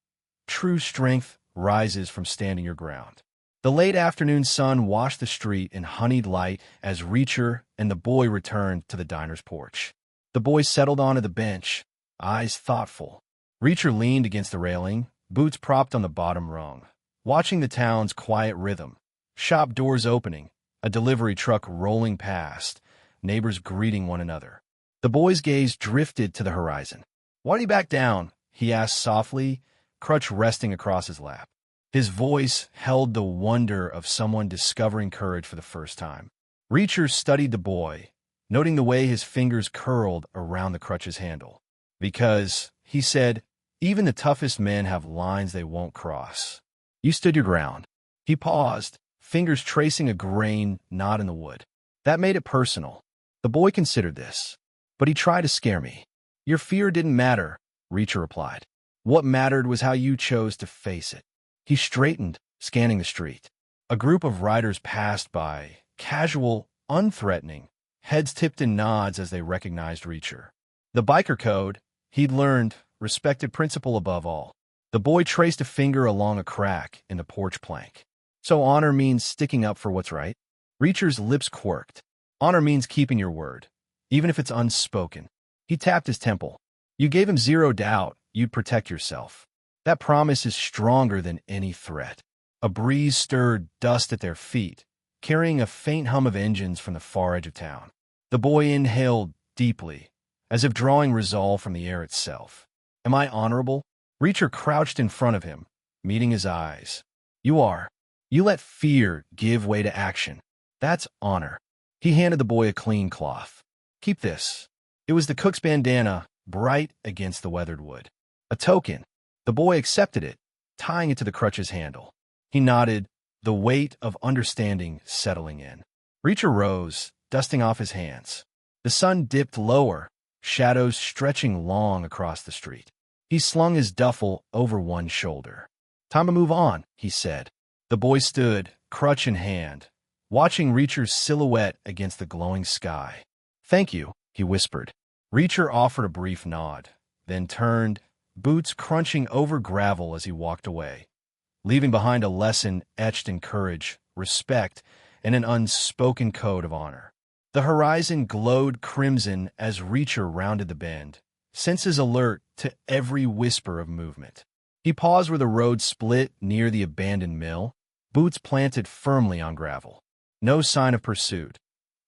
True strength rises from standing your ground. The late afternoon sun washed the street in honeyed light as Reacher and the boy returned to the diner's porch. The boy settled onto the bench, eyes thoughtful. Reacher leaned against the railing, boots propped on the bottom rung, watching the town's quiet rhythm. Shop doors opening, a delivery truck rolling past, neighbors greeting one another. The boy's gaze drifted to the horizon. "Why do you back down?" he asked softly, crutch resting across his lap. His voice held the wonder of someone discovering courage for the first time. Reacher studied the boy, noting the way his fingers curled around the crutch's handle. "Because," he said, "even the toughest men have lines they won't cross. You stood your ground." He paused, fingers tracing a grain knot in the wood. That made it personal. The boy considered this. "But he tried to scare me." "Your fear didn't matter," Reacher replied. "What mattered was how you chose to face it." He straightened, scanning the street. A group of riders passed by, casual, unthreatening, heads tipped in nods as they recognized Reacher. The biker code, he'd learned, respected principle above all. The boy traced a finger along a crack in the porch plank. "So honor means sticking up for what's right?" Reacher's lips quirked. "Honor means keeping your word, even if it's unspoken." He tapped his temple. "You gave him zero doubt you'd protect yourself. That promise is stronger than any threat." A breeze stirred dust at their feet, carrying a faint hum of engines from the far edge of town. The boy inhaled deeply, as if drawing resolve from the air itself. "Am I honorable?" Reacher crouched in front of him, meeting his eyes. "You are. You let fear give way to action. That's honor." He handed the boy a clean cloth. "Keep this. It was the cook's bandana, bright against the weathered wood. A token. The boy accepted it, tying it to the crutch's handle. He nodded, the weight of understanding settling in. Reacher rose, dusting off his hands. The sun dipped lower, shadows stretching long across the street. He slung his duffel over one shoulder. "Time to move on," he said. The boy stood, crutch in hand, watching Reacher's silhouette against the glowing sky. "Thank you," he whispered. Reacher offered a brief nod, then turned, boots crunching over gravel as he walked away, leaving behind a lesson etched in courage, respect, and an unspoken code of honor. The horizon glowed crimson as Reacher rounded the bend, senses alert to every whisper of movement. He paused where the road split near the abandoned mill, boots planted firmly on gravel. No sign of pursuit,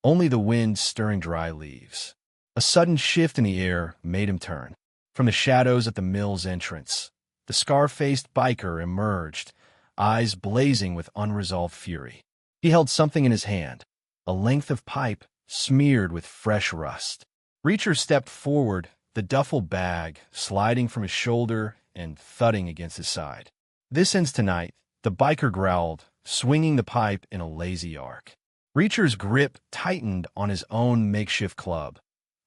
only the wind stirring dry leaves. A sudden shift in the air made him turn. From the shadows at the mill's entrance, the scar-faced biker emerged, eyes blazing with unresolved fury. He held something in his hand, a length of pipe smeared with fresh rust. Reacher stepped forward, the duffel bag sliding from his shoulder and thudding against his side. "This ends tonight," the biker growled, swinging the pipe in a lazy arc. Reacher's grip tightened on his own makeshift club,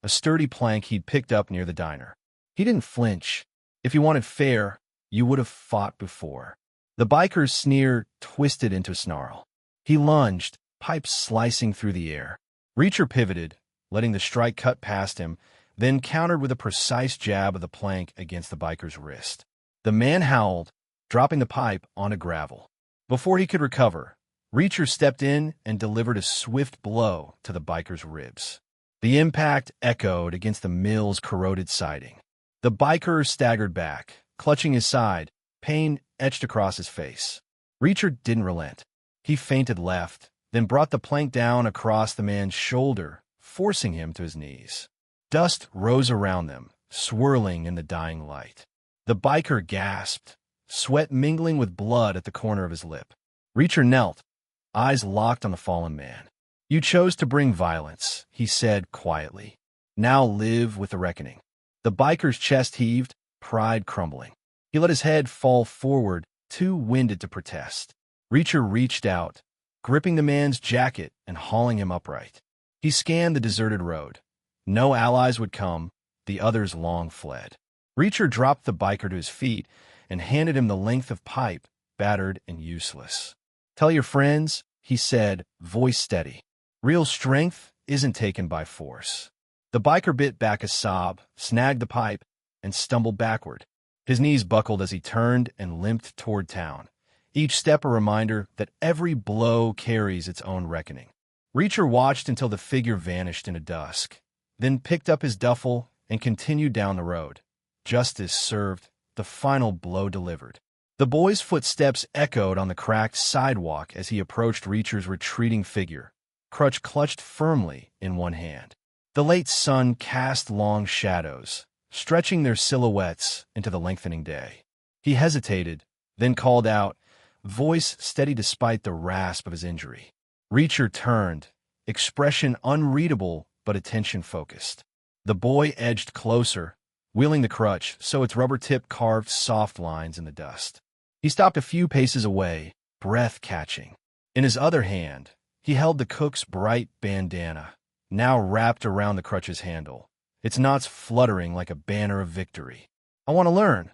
a sturdy plank he'd picked up near the diner. He didn't flinch. If you wanted fair, you would have fought before. The biker's sneer twisted into a snarl. He lunged, pipe slicing through the air. Reacher pivoted, letting the strike cut past him, then countered with a precise jab of the plank against the biker's wrist. The man howled, dropping the pipe onto gravel. Before he could recover, Reacher stepped in and delivered a swift blow to the biker's ribs. The impact echoed against the mill's corroded siding. The biker staggered back, clutching his side, pain etched across his face. Reacher didn't relent. He feinted left, then brought the plank down across the man's shoulder, forcing him to his knees. Dust rose around them, swirling in the dying light. The biker gasped, sweat mingling with blood at the corner of his lip. Reacher knelt, eyes locked on the fallen man. "You chose to bring violence," he said quietly. "Now live with the reckoning." The biker's chest heaved, pride crumbling. He let his head fall forward, too winded to protest. Reacher reached out, gripping the man's jacket and hauling him upright. He scanned the deserted road. No allies would come, the others long fled. Reacher dropped the biker to his feet and handed him the length of pipe, battered and useless. "Tell your friends," he said, voice steady. "Real strength isn't taken by force." The biker bit back a sob, snagged the pipe, and stumbled backward. His knees buckled as he turned and limped toward town, each step a reminder that every blow carries its own reckoning. Reacher watched until the figure vanished into dusk, then picked up his duffel and continued down the road. Justice served, the final blow delivered. The boy's footsteps echoed on the cracked sidewalk as he approached Reacher's retreating figure, crutch clutched firmly in one hand. The late sun cast long shadows, stretching their silhouettes into the lengthening day. He hesitated, then called out, voice steady despite the rasp of his injury. Reacher turned, expression unreadable but attention-focused. The boy edged closer, wheeling the crutch so its rubber tip carved soft lines in the dust. He stopped a few paces away, breath catching. In his other hand, he held the cook's bright bandana, now wrapped around the crutch's handle, its knots fluttering like a banner of victory. "I want to learn,"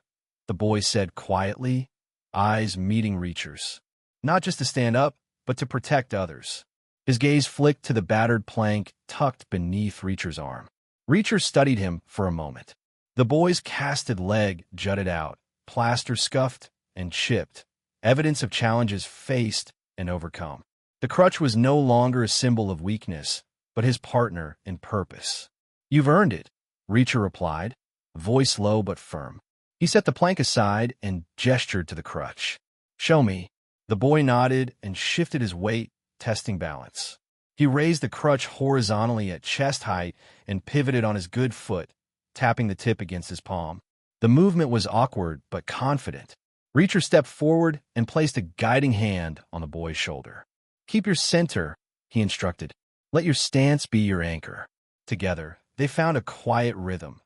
the boy said quietly, eyes meeting Reacher's. "Not just to stand up, but to protect others." His gaze flicked to the battered plank tucked beneath Reacher's arm. Reacher studied him for a moment. The boy's casted leg jutted out, plaster scuffed and chipped, evidence of challenges faced and overcome. The crutch was no longer a symbol of weakness, but his partner in purpose. "You've earned it," Reacher replied, voice low but firm. He set the plank aside and gestured to the crutch. "Show me." The boy nodded and shifted his weight, testing balance. He raised the crutch horizontally at chest height and pivoted on his good foot, tapping the tip against his palm. The movement was awkward but confident. Reacher stepped forward and placed a guiding hand on the boy's shoulder. "Keep your center," he instructed. "Let your stance be your anchor." Together, They found a quiet rhythm.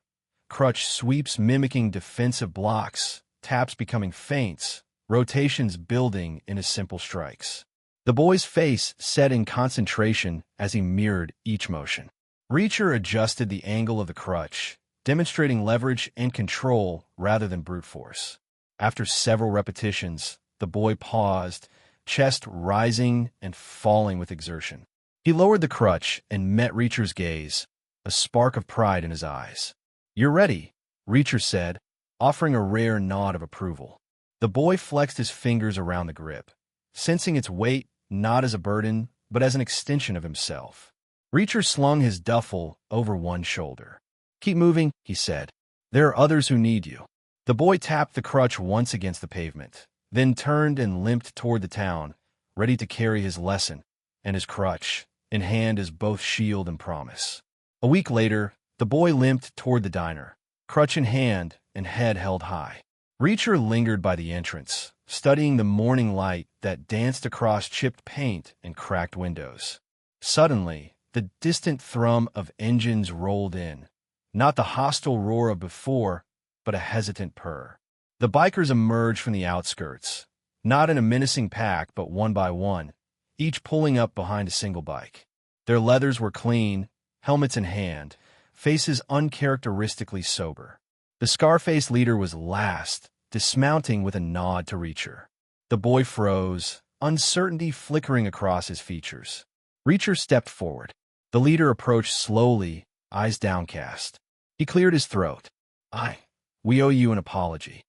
Crutch sweeps mimicking defensive blocks, taps becoming feints, rotations building into simple strikes. The boy's face set in concentration as he mirrored each motion. Reacher adjusted the angle of the crutch, demonstrating leverage and control rather than brute force. After several repetitions, the boy paused, chest rising and falling with exertion. He lowered the crutch and met Reacher's gaze, a spark of pride in his eyes. "You're ready," Reacher said, offering a rare nod of approval. The boy flexed his fingers around the grip, sensing its weight not as a burden, but as an extension of himself. Reacher slung his duffel over one shoulder. "Keep moving," he said. "There are others who need you." The boy tapped the crutch once against the pavement, then turned and limped toward the town, ready to carry his lesson and his crutch, in hand as both shield and promise. A week later, the boy limped toward the diner, crutch in hand and head held high. Reacher lingered by the entrance, studying the morning light that danced across chipped paint and cracked windows. Suddenly, the distant thrum of engines rolled in, not the hostile roar of before, but a hesitant purr. The bikers emerged from the outskirts, not in a menacing pack but one by one, each pulling up behind a single bike. Their leathers were clean, helmets in hand, faces uncharacteristically sober. The scar-faced leader was last, dismounting with a nod to Reacher. The boy froze, uncertainty flickering across his features. Reacher stepped forward. The leader approached slowly, eyes downcast. He cleared his throat. We owe you an apology."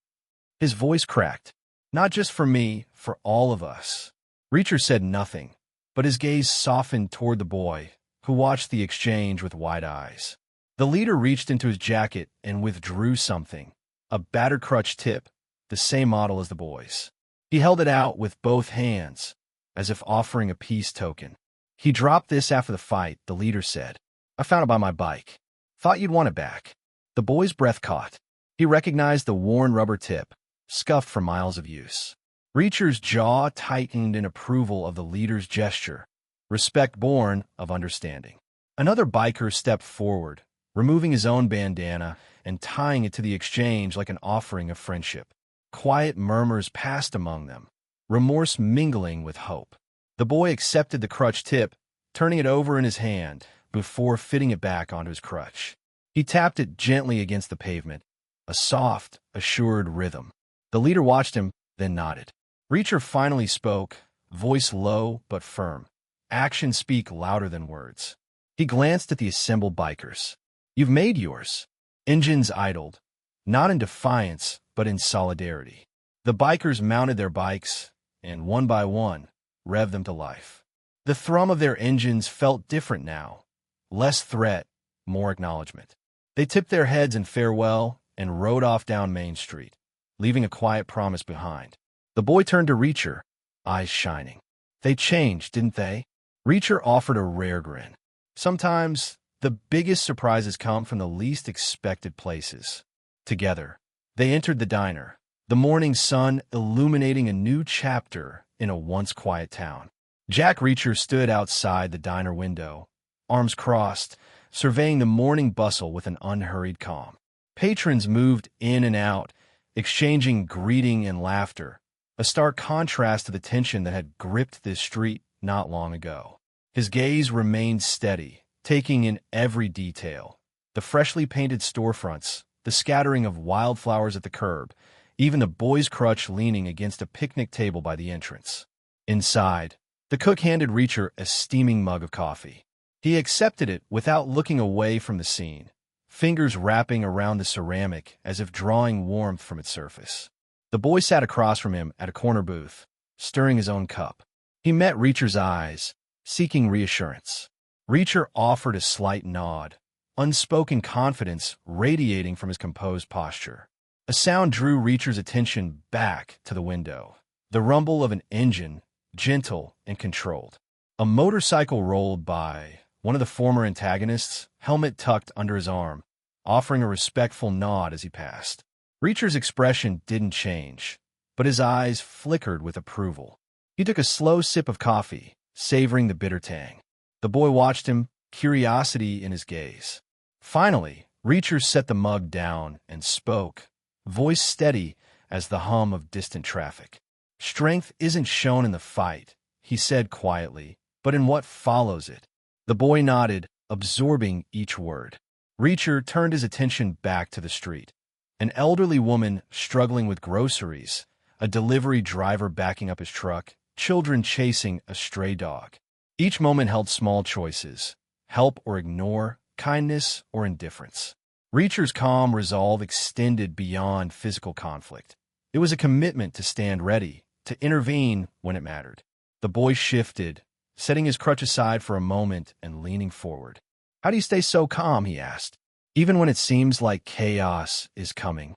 His voice cracked. "Not just for me, for all of us." Reacher said nothing, but his gaze softened toward the boy, who watched the exchange with wide eyes. The leader reached into his jacket and withdrew something, a battered crutch tip, the same model as the boy's. He held it out with both hands, as if offering a peace token. "He dropped this after the fight," the leader said. "I found it by my bike. Thought you'd want it back." The boy's breath caught. He recognized the worn rubber tip, scuffed from miles of use. Reacher's jaw tightened in approval of the leader's gesture, respect born of understanding. Another biker stepped forward, removing his own bandana and tying it to the exchange like an offering of friendship. Quiet murmurs passed among them, remorse mingling with hope. The boy accepted the crutch tip, turning it over in his hand before fitting it back onto his crutch. He tapped it gently against the pavement, a soft, assured rhythm. The leader watched him, then nodded. Reacher finally spoke, voice low but firm. Actions speak louder than words. He glanced at the assembled bikers. "You've made yours." Engines idled, not in defiance, but in solidarity. The bikers mounted their bikes, and one by one, revved them to life. The thrum of their engines felt different now. Less threat, more acknowledgement. They tipped their heads in farewell and rode off down Main Street, leaving a quiet promise behind. The boy turned to Reacher, eyes shining. "They changed, didn't they?" Reacher offered a rare grin. "Sometimes, the biggest surprises come from the least expected places." Together, they entered the diner, the morning sun illuminating a new chapter in a once quiet town. Jack Reacher stood outside the diner window, arms crossed, surveying the morning bustle with an unhurried calm. Patrons moved in and out, exchanging greeting and laughter, a stark contrast to the tension that had gripped this street not long ago. His gaze remained steady, taking in every detail. The freshly painted storefronts, the scattering of wildflowers at the curb, even the boy's crutch leaning against a picnic table by the entrance. Inside, the cook handed Reacher a steaming mug of coffee. He accepted it without looking away from the scene, fingers wrapping around the ceramic as if drawing warmth from its surface. The boy sat across from him at a corner booth, stirring his own cup. He met Reacher's eyes, seeking reassurance. Reacher offered a slight nod, unspoken confidence radiating from his composed posture. A sound drew Reacher's attention back to the window, the rumble of an engine, gentle and controlled. A motorcycle rolled by, one of the former antagonists, helmet tucked under his arm, offering a respectful nod as he passed. Reacher's expression didn't change, but his eyes flickered with approval. He took a slow sip of coffee, savoring the bitter tang. The boy watched him, curiosity in his gaze. Finally, Reacher set the mug down and spoke, voice steady as the hum of distant traffic. "Strength isn't shown in the fight," he said quietly, "but in what follows it." The boy nodded, absorbing each word. Reacher turned his attention back to the street. An elderly woman struggling with groceries, a delivery driver backing up his truck, children chasing a stray dog. Each moment held small choices: help or ignore, kindness or indifference. Reacher's calm resolve extended beyond physical conflict. It was a commitment to stand ready, to intervene when it mattered. The boy shifted, setting his crutch aside for a moment and leaning forward. "How do you stay so calm?" he asked, "even when it seems like chaos is coming?"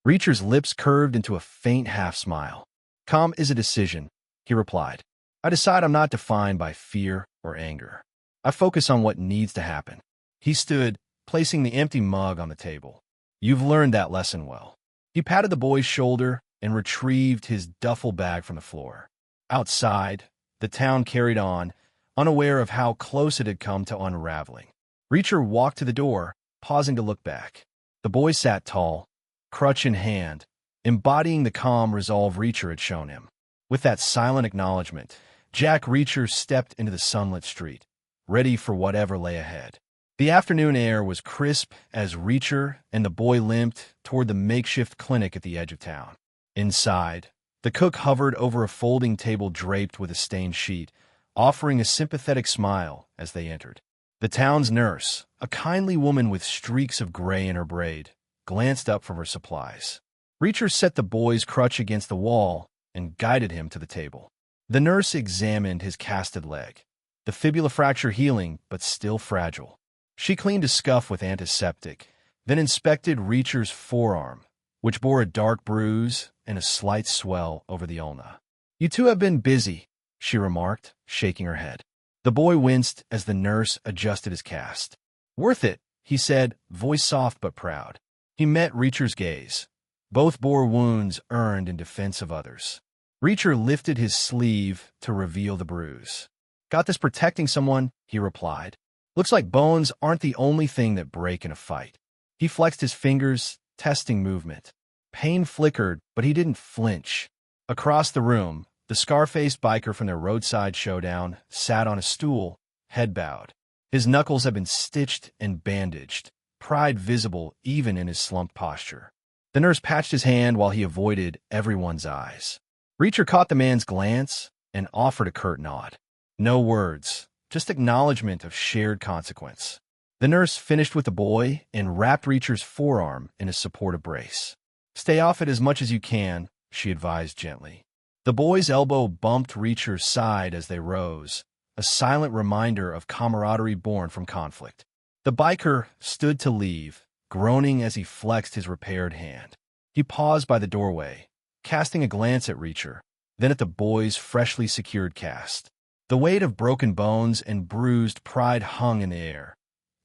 Reacher's lips curved into a faint half-smile. "Calm is a decision," he replied. "I decide I'm not defined by fear or anger. I focus on what needs to happen." He stood, placing the empty mug on the table. "You've learned that lesson well." He patted the boy's shoulder and retrieved his duffel bag from the floor. Outside, the town carried on, unaware of how close it had come to unraveling. Reacher walked to the door, pausing to look back. The boy sat tall, crutch in hand, embodying the calm resolve Reacher had shown him. With that silent acknowledgement, Jack Reacher stepped into the sunlit street, ready for whatever lay ahead. The afternoon air was crisp as Reacher and the boy limped toward the makeshift clinic at the edge of town. Inside, the cook hovered over a folding table draped with a stained sheet, offering a sympathetic smile as they entered. The town's nurse, a kindly woman with streaks of gray in her braid, glanced up from her supplies. Reacher set the boy's crutch against the wall and guided him to the table. The nurse examined his casted leg, the fibula fracture healing but still fragile. She cleaned a scuff with antiseptic, then inspected Reacher's forearm, which bore a dark bruise and a slight swell over the ulna. "You two have been busy," she remarked, shaking her head. The boy winced as the nurse adjusted his cast. "Worth it," he said, voice soft but proud. He met Reacher's gaze. Both bore wounds earned in defense of others. Reacher lifted his sleeve to reveal the bruise. "Got this protecting someone," he replied. "Looks like bones aren't the only thing that break in a fight." He flexed his fingers, testing movement. Pain flickered, but he didn't flinch. Across the room, the scar-faced biker from their roadside showdown sat on a stool, head bowed. His knuckles had been stitched and bandaged, pride visible even in his slumped posture. The nurse patched his hand while he avoided everyone's eyes. Reacher caught the man's glance and offered a curt nod. No words, just acknowledgement of shared consequence. The nurse finished with the boy and wrapped Reacher's forearm in a supportive brace. "Stay off it as much as you can," she advised gently. The boy's elbow bumped Reacher's side as they rose, a silent reminder of camaraderie born from conflict. The biker stood to leave, groaning as he flexed his repaired hand. He paused by the doorway, casting a glance at Reacher, then at the boy's freshly secured cast. The weight of broken bones and bruised pride hung in the air,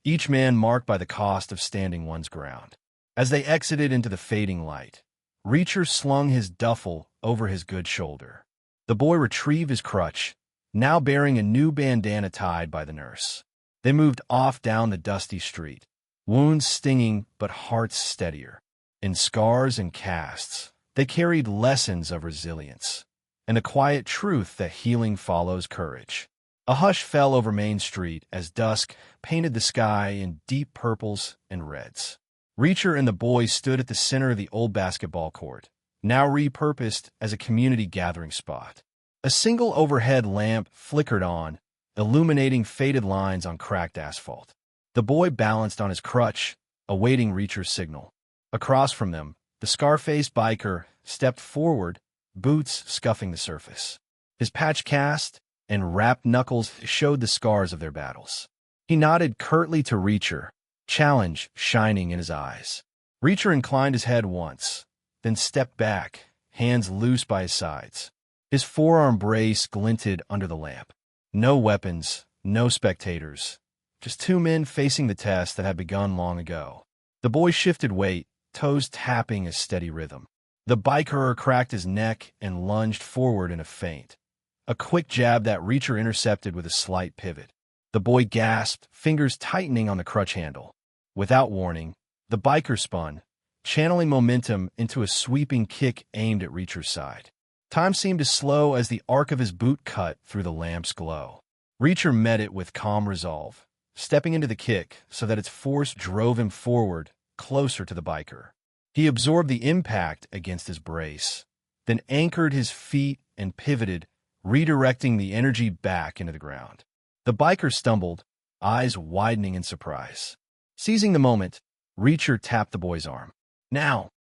each man marked by the cost of standing one's ground. As they exited into the fading light, Reacher slung his duffel over his good shoulder. The boy retrieved his crutch, now bearing a new bandana tied by the nurse. They moved off down the dusty street, wounds stinging but hearts steadier. In scars and casts, they carried lessons of resilience and the quiet truth that healing follows courage. A hush fell over Main Street as dusk painted the sky in deep purples and reds. Reacher and the boy stood at the center of the old basketball court, now repurposed as a community gathering spot. A single overhead lamp flickered on, illuminating faded lines on cracked asphalt. The boy balanced on his crutch, awaiting Reacher's signal. Across from them, the scar-faced biker stepped forward, boots scuffing the surface. His patched cast and wrapped knuckles showed the scars of their battles. He nodded curtly to Reacher, challenge shining in his eyes. Reacher inclined his head once, then stepped back, hands loose by his sides. His forearm brace glinted under the lamp. No weapons, no spectators, just two men facing the test that had begun long ago. The boy shifted weight, toes tapping a steady rhythm. The biker cracked his neck and lunged forward in a feint, a quick jab that Reacher intercepted with a slight pivot. The boy gasped, fingers tightening on the crutch handle. Without warning, the biker spun, channeling momentum into a sweeping kick aimed at Reacher's side. Time seemed to slow as the arc of his boot cut through the lamp's glow. Reacher met it with calm resolve, stepping into the kick so that its force drove him forward, closer to the biker. He absorbed the impact against his brace, then anchored his feet and pivoted, redirecting the energy back into the ground. The biker stumbled, eyes widening in surprise. Seizing the moment, Reacher tapped the boy's arm. "Now!"